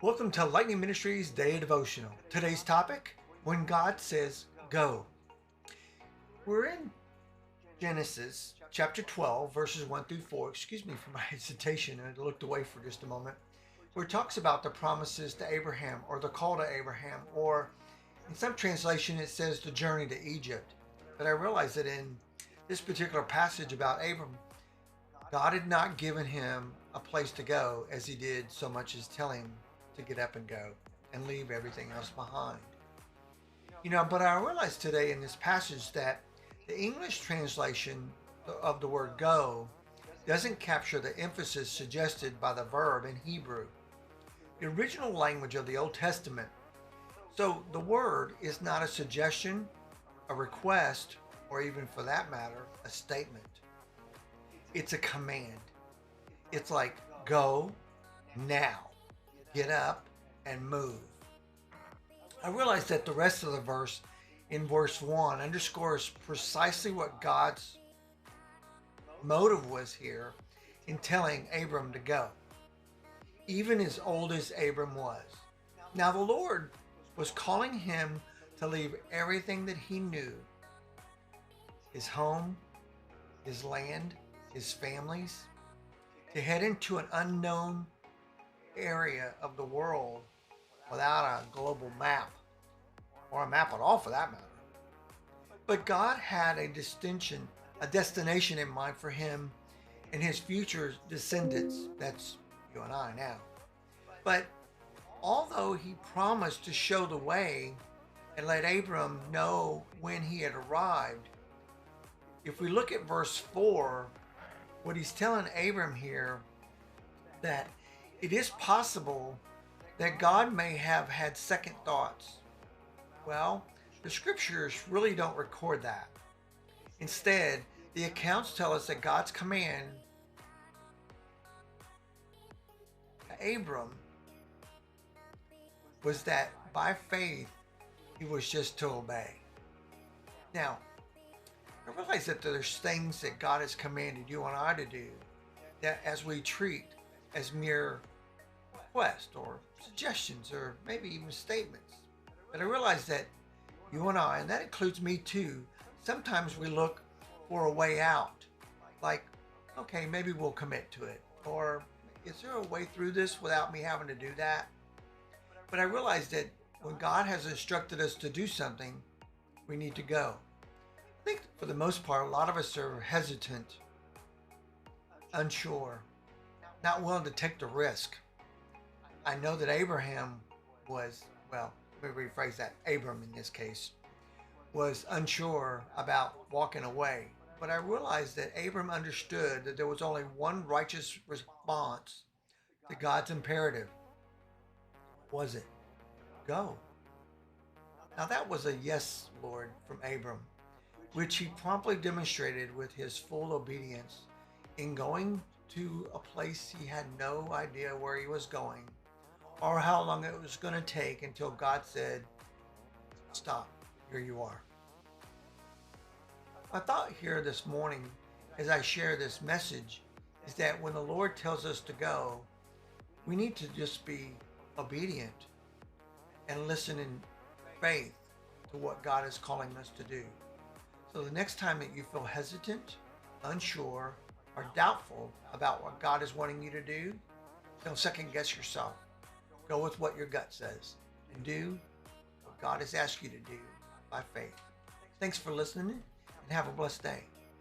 Welcome to Lightning Ministries Day Devotional. Today's topic, when God says go. We're in Genesis chapter 12, verses 1 through 4. Excuse me for my hesitation. I looked away for just a moment. Where it talks about the promises to Abraham, or the call to Abraham, or in some translation it says the journey to Egypt. But I realized that in this particular passage about Abram, God had not given him a place to go as he did so much as tell him to get up and go and leave everything else behind. But I realized today in this passage that the English translation of the word go doesn't capture the emphasis suggested by the verb in Hebrew, the original language of the Old Testament. So the word is not a suggestion, a request, or even for that matter, a statement. It's a command. It's like, go now. Get up and move. I realize that the rest of the verse in verse 1 underscores precisely what God's motive was here in telling Abram to go, even as old as Abram was. Now the Lord was calling him to leave everything that he knew, his home, his land, his families, to head into an unknown area of the world without a global map, or a map at all for that matter. But God had a destination in mind for him and his future descendants. That's you and I now. But although he promised to show the way and let Abram know when he had arrived, if we look at verse 4, what he's telling Abram here, that it is possible that God may have had second thoughts. Well, the scriptures really don't record that. Instead, the accounts tell us that God's command to Abram was that by faith, he was just to obey. Now, I realize that there's things that God has commanded you and I to do that as we treat as mere requests or suggestions or maybe even statements. But I realize that you and I, and that includes me too, sometimes we look for a way out. Like, okay, maybe we'll commit to it. Or is there a way through this without me having to do that? But I realize that when God has instructed us to do something, we need to go. I think for the most part, a lot of us are hesitant, unsure, not willing to take the risk. I know that Abraham was, well, let me rephrase that, Abram in this case, was unsure about walking away. But I realized that Abram understood that there was only one righteous response to God's imperative. What was it? Go. Now that was a yes, Lord, from Abram, which he promptly demonstrated with his full obedience in going to a place he had no idea where he was going or how long it was going to take until God said, stop, here you are. My thought here this morning as I share this message is that when the Lord tells us to go, we need to just be obedient and listen in faith to what God is calling us to do. So the next time that you feel hesitant, unsure, or doubtful about what God is wanting you to do, don't second guess yourself. Go with what your gut says and do what God has asked you to do by faith. Thanks for listening and have a blessed day.